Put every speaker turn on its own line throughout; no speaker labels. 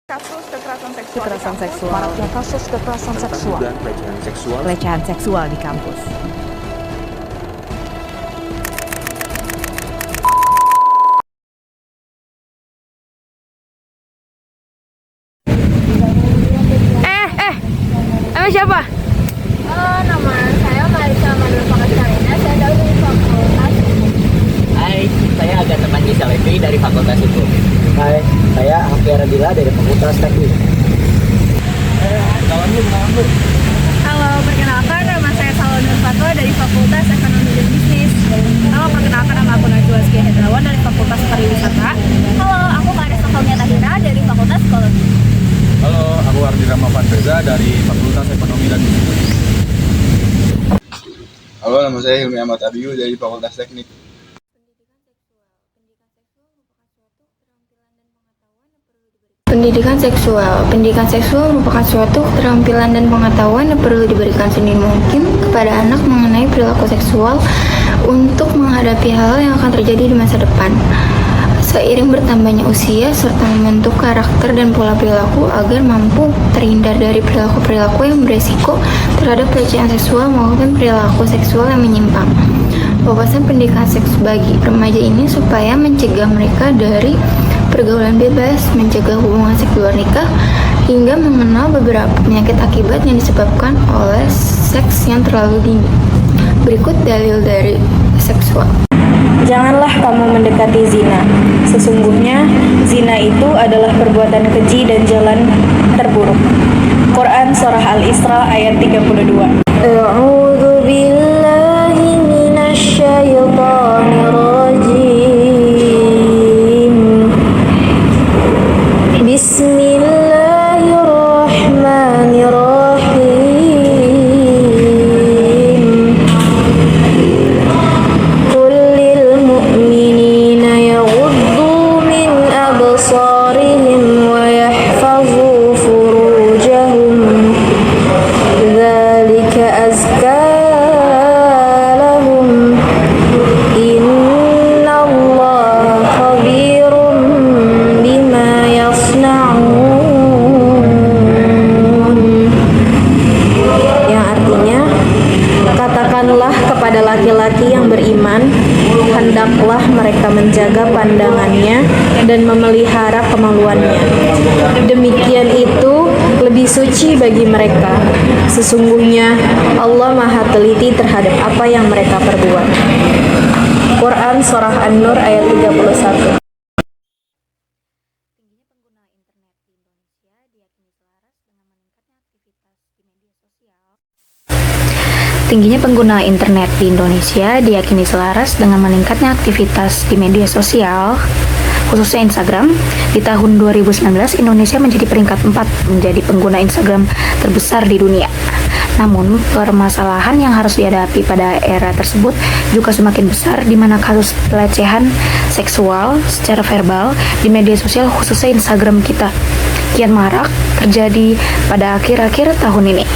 Kasus kekerasan seksual
Kekerasan
di kampus.
seksual.
Maraknya kasus kekerasan
tentang
seksual.
dugaan pelecehan seksual.
Pelecehan seksual di kampus.
Emang siapa?
Nama saya Marisa Manur Pakasarina, saya dari Fakultas.
Hai, saya Agatha Panji Salevi dari Fakultas Hukum.
Hai, saya Hafiara Bila dari Fakultas Teknik.
Halo, perkenalkan nama saya Salonur Fatwa dari Fakultas Ekonomi dan Bisnis. Halo, perkenalkan nama aku Najwa Azkia Hendrawan dari Fakultas Pariwisata. Halo, aku Karis Sofia Tahira dari Fakultas Psikologi.
Halo, aku Ardi Rama Reza dari Fakultas Ekonomi dan Bisnis. Halo, nama saya Hilmi Ahmad Abiyu dari Fakultas Teknik.
Pendidikan seksual merupakan suatu keterampilan dan pengetahuan yang perlu diberikan sedini mungkin kepada anak mengenai perilaku seksual untuk menghadapi hal yang akan terjadi di masa depan. Seiring bertambahnya usia serta membentuk karakter dan pola perilaku agar mampu terhindar dari perilaku-perilaku yang beresiko terhadap pelecehan seksual maupun perilaku seksual yang menyimpang. Wawasan pendidikan seks bagi remaja ini supaya mencegah mereka dari pergaulan bebas, mencegah hubungan seks luar nikah, hingga mengenal beberapa penyakit akibat yang disebabkan oleh seks yang terlalu dini. Berikut dalil dari seksual.
Janganlah kamu mendekati zina. Sesungguhnya zina itu adalah perbuatan keji dan jalan terburuk. Quran Surah Al-Isra ayat 32.
A'udzu billahi minasyaitonir rajim. Bismillahirrahmanirrahim. Qul lil mu'minina yaghuddu min absarihim wa yahfazu furujahum. Dzalika azka lahum. Innallaha khabirum bima yasna'un. Yang artinya, katakanlah kepada laki-laki yang beriman, hendaklah mereka menjaga pandangannya dan memelihara kemaluannya. Demikian itu lebih suci bagi mereka. Sesungguhnya Allah Maha teliti terhadap apa yang mereka perbuat. Quran Surah An-Nur ayat 31.
Tingginya pengguna internet di Indonesia diyakini selaras dengan meningkatnya aktivitas di media sosial, khususnya Instagram. Di tahun 2019, Indonesia menjadi peringkat 4 menjadi pengguna Instagram terbesar di dunia. Namun, permasalahan yang harus dihadapi pada era tersebut juga semakin besar, di mana kasus pelecehan seksual secara verbal di media sosial, khususnya Instagram kita, kian marak terjadi pada akhir-akhir tahun ini.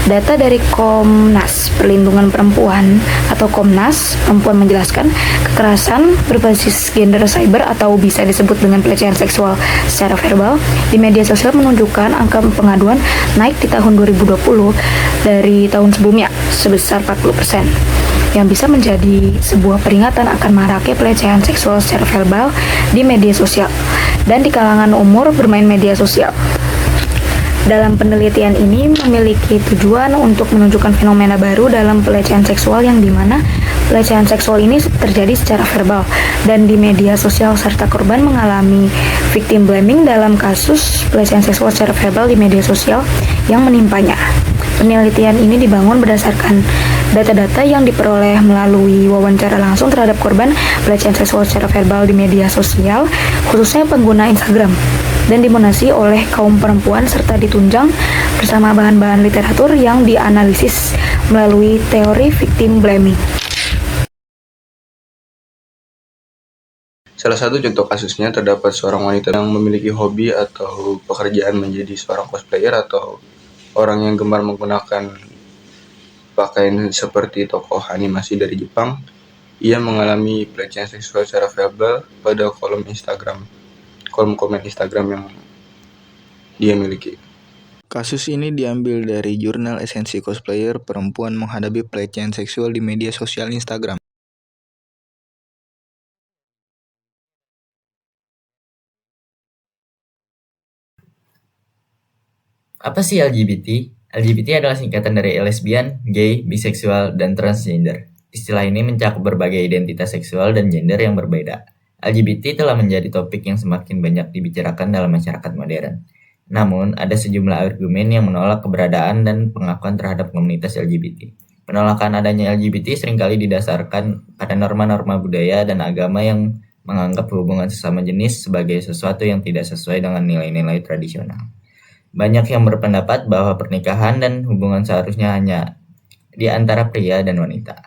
Data dari Komnas Perlindungan Perempuan atau Komnas Perempuan menjelaskan kekerasan berbasis gender cyber atau bisa disebut dengan pelecehan seksual secara verbal di media sosial menunjukkan angka pengaduan naik di tahun 2020 dari tahun sebelumnya sebesar 40%, yang bisa menjadi sebuah peringatan akan maraknya pelecehan seksual secara verbal di media sosial dan di kalangan umur bermain media sosial. Dalam penelitian ini memiliki tujuan untuk menunjukkan fenomena baru dalam pelecehan seksual, yang dimana pelecehan seksual ini terjadi secara verbal dan di media sosial, serta korban mengalami victim blaming dalam kasus pelecehan seksual secara verbal di media sosial yang menimpanya. Penelitian ini dibangun berdasarkan data-data yang diperoleh melalui wawancara langsung terhadap korban pelecehan seksual secara verbal di media sosial, khususnya pengguna Instagram, dan dimonasi oleh kaum perempuan serta ditunjang bersama bahan-bahan literatur yang dianalisis melalui teori victim blaming.
Salah satu contoh kasusnya terdapat seorang wanita yang memiliki hobi atau pekerjaan menjadi seorang cosplayer atau orang yang gemar menggunakan pakaian seperti tokoh animasi dari Jepang. Ia mengalami pelecehan seksual secara verbal pada kolom komen Instagram yang dia miliki.
Kasus ini diambil dari jurnal Esensi Cosplayer Perempuan Menghadapi Pelecehan Seksual di Media Sosial Instagram.
Apa sih LGBT? LGBT adalah singkatan dari lesbian, gay, biseksual, dan transgender. Istilah ini mencakup berbagai identitas seksual dan gender yang berbeda. LGBT telah menjadi topik yang semakin banyak dibicarakan dalam masyarakat modern. Namun, ada sejumlah argumen yang menolak keberadaan dan pengakuan terhadap komunitas LGBT. Penolakan adanya LGBT seringkali didasarkan pada norma-norma budaya dan agama yang menganggap hubungan sesama jenis sebagai sesuatu yang tidak sesuai dengan nilai-nilai tradisional. Banyak yang berpendapat bahwa pernikahan dan hubungan seharusnya hanya di antara pria dan wanita,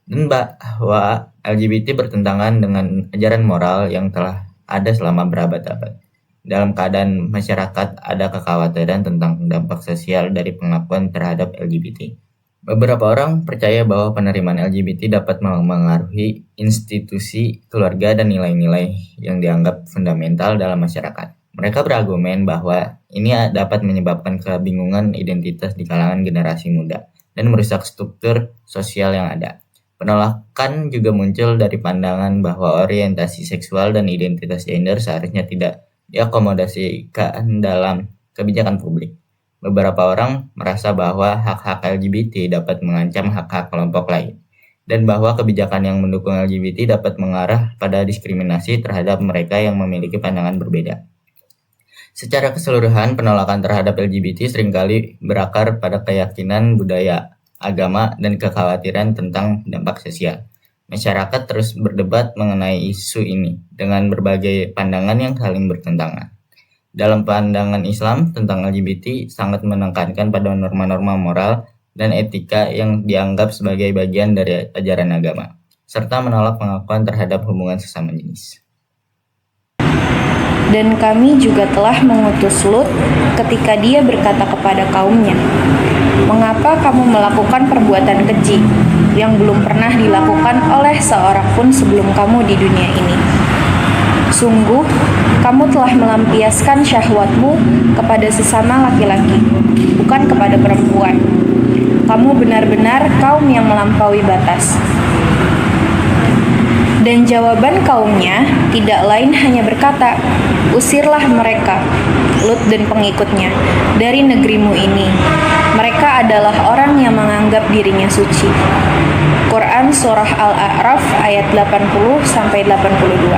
dan bahwa LGBT bertentangan dengan ajaran moral yang telah ada selama berabad-abad. Dalam keadaan masyarakat ada kekhawatiran tentang dampak sosial dari pengakuan terhadap LGBT. Beberapa orang percaya bahwa penerimaan LGBT dapat mengaruhi institusi keluarga dan nilai-nilai yang dianggap fundamental dalam masyarakat. Mereka berargumen bahwa ini dapat menyebabkan kebingungan identitas di kalangan generasi muda dan merusak struktur sosial yang ada. Penolakan juga muncul dari pandangan bahwa orientasi seksual dan identitas gender seharusnya tidak diakomodasikan dalam kebijakan publik. Beberapa orang merasa bahwa hak-hak LGBT dapat mengancam hak-hak kelompok lain, dan bahwa kebijakan yang mendukung LGBT dapat mengarah pada diskriminasi terhadap mereka yang memiliki pandangan berbeda. Secara keseluruhan, penolakan terhadap LGBT seringkali berakar pada keyakinan budaya, agama, dan kekhawatiran tentang dampak sosial. Masyarakat terus berdebat mengenai isu ini dengan berbagai pandangan yang saling bertentangan. Dalam pandangan Islam tentang LGBT sangat menekankan pada norma-norma moral dan etika yang dianggap sebagai bagian dari ajaran agama, serta menolak pengakuan terhadap hubungan sesama jenis.
Dan kami juga telah mengutus Lut ketika dia berkata kepada kaumnya, "Mengapa kamu melakukan perbuatan keji yang belum pernah dilakukan oleh seorang pun sebelum kamu di dunia ini? Sungguh, kamu telah melampiaskan syahwatmu kepada sesama laki-laki, bukan kepada perempuan. Kamu benar-benar kaum yang melampaui batas." Dan jawaban kaumnya tidak lain hanya berkata, "Usirlah mereka, Lut dan pengikutnya, dari negerimu ini. Mereka adalah orang yang menganggap dirinya suci." Quran Surah Al-A'raf ayat 80-82.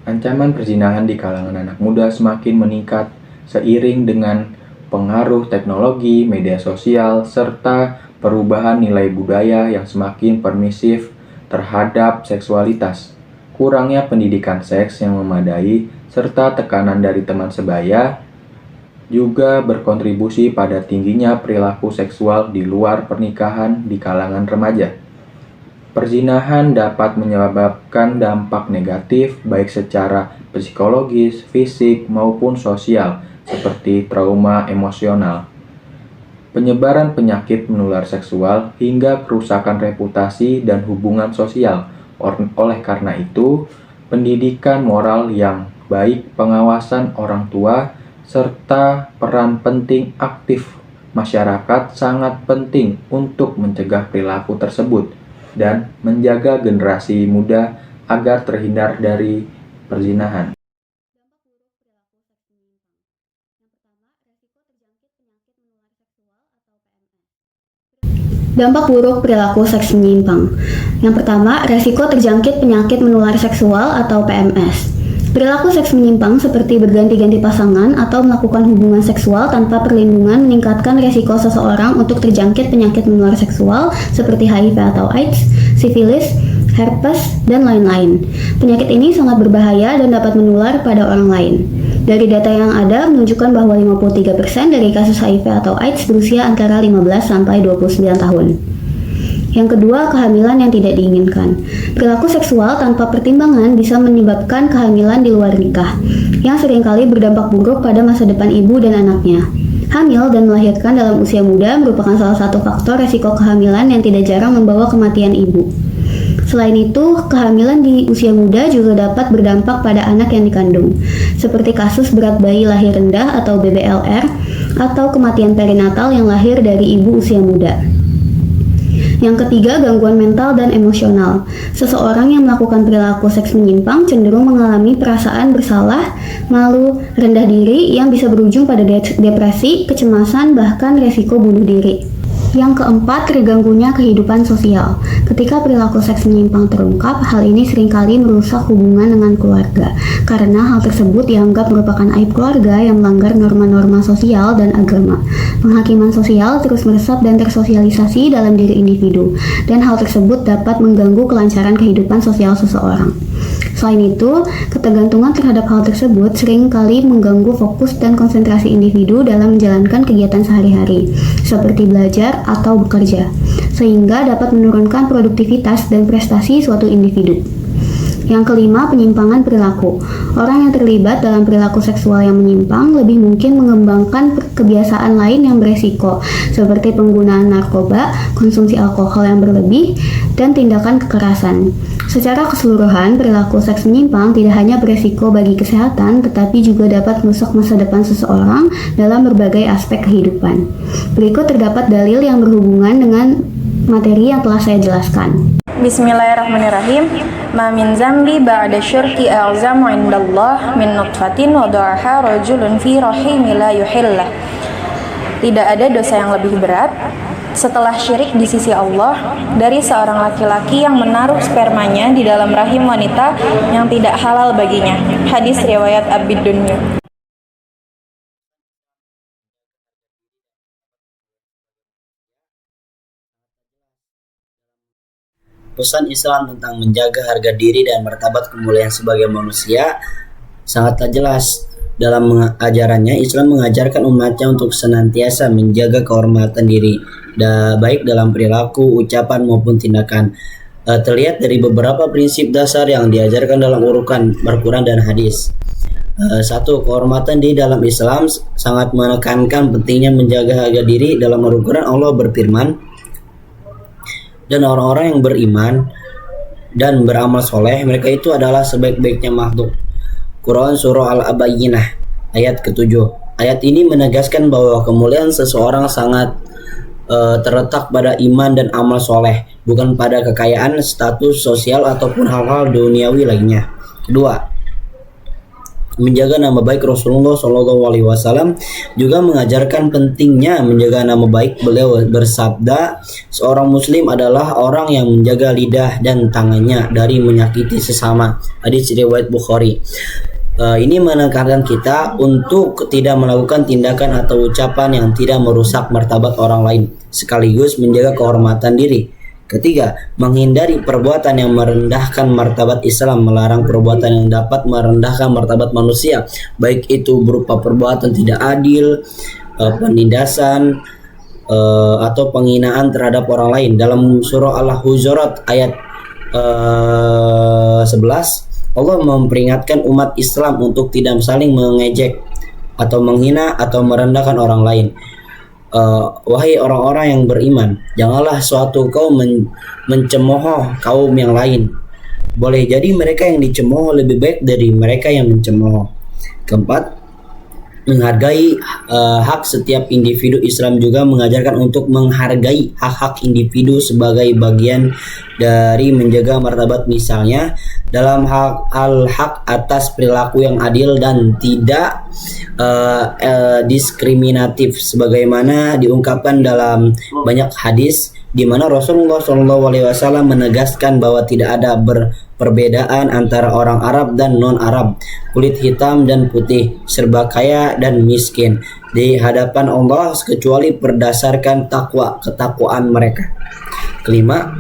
Ancaman perzinahan di kalangan anak muda semakin meningkat seiring dengan pengaruh teknologi, media sosial, serta perubahan nilai budaya yang semakin permisif terhadap seksualitas. Kurangnya pendidikan seks yang memadai, serta tekanan dari teman sebaya juga berkontribusi pada tingginya perilaku seksual di luar pernikahan di kalangan remaja. Perzinahan dapat menyebabkan dampak negatif baik secara psikologis, fisik, maupun sosial, seperti trauma emosional, penyebaran penyakit menular seksual, hingga kerusakan reputasi dan hubungan sosial. Oleh karena itu, pendidikan moral yang baik, pengawasan orang tua, serta peran penting aktif masyarakat sangat penting untuk mencegah perilaku tersebut dan menjaga generasi muda agar terhindar dari perzinahan.
Dampak buruk perilaku seks menyimpang. Yang pertama, resiko terjangkit penyakit menular seksual atau PMS. Perilaku seks menyimpang seperti berganti-ganti pasangan atau melakukan hubungan seksual tanpa perlindungan meningkatkan resiko seseorang untuk terjangkit penyakit menular seksual seperti HIV atau AIDS, sifilis, herpes, dan lain-lain. Penyakit ini sangat berbahaya dan dapat menular pada orang lain. Dari data yang ada menunjukkan bahwa 53% dari kasus HIV atau AIDS berusia antara 15 sampai 29 tahun. Yang kedua, kehamilan yang tidak diinginkan. Perilaku seksual tanpa pertimbangan bisa menyebabkan kehamilan di luar nikah, yang seringkali berdampak buruk pada masa depan ibu dan anaknya. Hamil dan melahirkan dalam usia muda merupakan salah satu faktor resiko kehamilan yang tidak jarang membawa kematian ibu. Selain itu, kehamilan di usia muda juga dapat berdampak pada anak yang dikandung, seperti kasus berat bayi lahir rendah atau BBLR, atau kematian perinatal yang lahir dari ibu usia muda. Yang ketiga, gangguan mental dan emosional. Seseorang yang melakukan perilaku seks menyimpang cenderung mengalami perasaan bersalah, malu, rendah diri yang bisa berujung pada depresi, kecemasan, bahkan resiko bunuh diri. Yang keempat, terganggunya kehidupan sosial. Ketika perilaku seks menyimpang terungkap, hal ini seringkali merusak hubungan dengan keluarga, karena hal tersebut dianggap merupakan aib keluarga yang melanggar norma-norma sosial dan agama. Penghakiman sosial terus meresap dan tersosialisasi dalam diri individu, dan hal tersebut dapat mengganggu kelancaran kehidupan sosial seseorang. Selain itu, ketergantungan terhadap hal tersebut seringkali mengganggu fokus dan konsentrasi individu dalam menjalankan kegiatan sehari-hari, seperti belajar atau bekerja, sehingga dapat menurunkan produktivitas dan prestasi suatu individu. Yang kelima, penyimpangan perilaku. Orang yang terlibat dalam perilaku seksual yang menyimpang lebih mungkin mengembangkan kebiasaan lain yang beresiko, seperti penggunaan narkoba, konsumsi alkohol yang berlebih, dan tindakan kekerasan. Secara keseluruhan, perilaku seks menyimpang tidak hanya beresiko bagi kesehatan, tetapi juga dapat merusak masa depan seseorang dalam berbagai aspek kehidupan. Berikut terdapat dalil yang berhubungan dengan materi yang telah saya jelaskan.
Bismillahirrahmanirrahim. Ma min zambi ba'da syirki a'zamu indallah min nutfatin wada'aha rajulun fi rahimi la yuhillah. Tidak ada dosa yang lebih berat setelah syirik di sisi Allah dari seorang laki-laki yang menaruh spermanya di dalam rahim wanita yang tidak halal baginya. Hadis riwayat Abi Dunya.
Pesan Islam tentang menjaga harga diri dan martabat kemuliaan sebagai manusia sangatlah jelas. Dalam ajarannya, Islam mengajarkan umatnya untuk senantiasa menjaga kehormatan diri, baik dalam perilaku, ucapan maupun tindakan. Terlihat dari beberapa prinsip dasar yang diajarkan dalam urutan Al-Quran dan hadis. 1. Kehormatan diri dalam Islam sangat menekankan pentingnya menjaga harga diri. Dalam Al-Quran Allah berfirman, dan orang-orang yang beriman dan beramal soleh, mereka itu adalah sebaik-baiknya makhluk. Quran Surah Al-Bayyinah ayat ke-7. Ayat ini menegaskan bahwa kemuliaan seseorang sangat terletak pada iman dan amal soleh, bukan pada kekayaan, status sosial, ataupun hal-hal duniawi lainnya. 2. Menjaga nama baik. Rasulullah SAW juga mengajarkan pentingnya menjaga nama baik. Beliau bersabda, seorang muslim adalah orang yang menjaga lidah dan tangannya dari menyakiti sesama. Hadis riwayat Bukhari. Ini menekankan kita untuk tidak melakukan tindakan atau ucapan yang tidak merusak martabat orang lain, sekaligus menjaga kehormatan diri. Ketiga, menghindari perbuatan yang merendahkan martabat Islam, melarang perbuatan yang dapat merendahkan martabat manusia, baik itu berupa perbuatan tidak adil, penindasan, atau penghinaan terhadap orang lain. Dalam surah Al-Hujurat ayat 11, Allah memperingatkan umat Islam untuk tidak saling mengejek atau menghina atau merendahkan orang lain. Wahai orang-orang yang beriman, janganlah suatu kaum mencemooh kaum yang lain. Boleh jadi mereka yang dicemooh lebih baik dari mereka yang mencemooh. Keempat, menghargai hak setiap individu. Islam juga mengajarkan untuk menghargai hak-hak individu sebagai bagian dari menjaga martabat, misalnya dalam hak atas perilaku yang adil dan tidak diskriminatif, sebagaimana diungkapkan dalam banyak hadis di mana Rasulullah SAW menegaskan bahwa tidak ada perbedaan antara orang Arab dan non-Arab, kulit hitam dan putih, serba kaya dan miskin di hadapan Allah kecuali berdasarkan ketakwaan mereka. Kelima,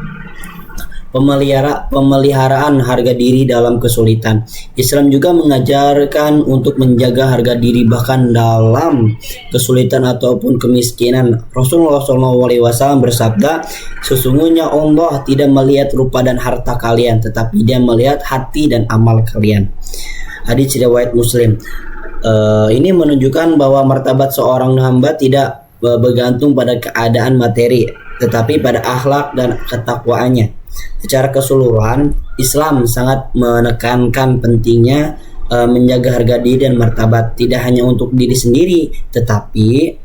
pemeliharaan harga diri dalam kesulitan. Islam juga mengajarkan untuk menjaga harga diri bahkan dalam kesulitan ataupun kemiskinan. Rasulullah SAW bersabda, sesungguhnya Allah tidak melihat rupa dan harta kalian, tetapi Dia melihat hati dan amal kalian. Hadis riwayat Muslim. Ini menunjukkan bahwa martabat seorang hamba tidak bergantung pada keadaan materi, tetapi pada akhlak dan ketakwaannya. Secara keseluruhan, Islam sangat menekankan pentingnya menjaga harga diri dan martabat, tidak hanya untuk diri sendiri, tetapi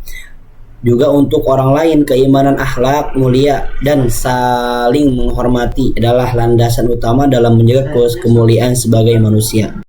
juga untuk orang lain. Keimanan, akhlak mulia, dan saling menghormati adalah landasan utama dalam menjaga kemuliaan sebagai manusia.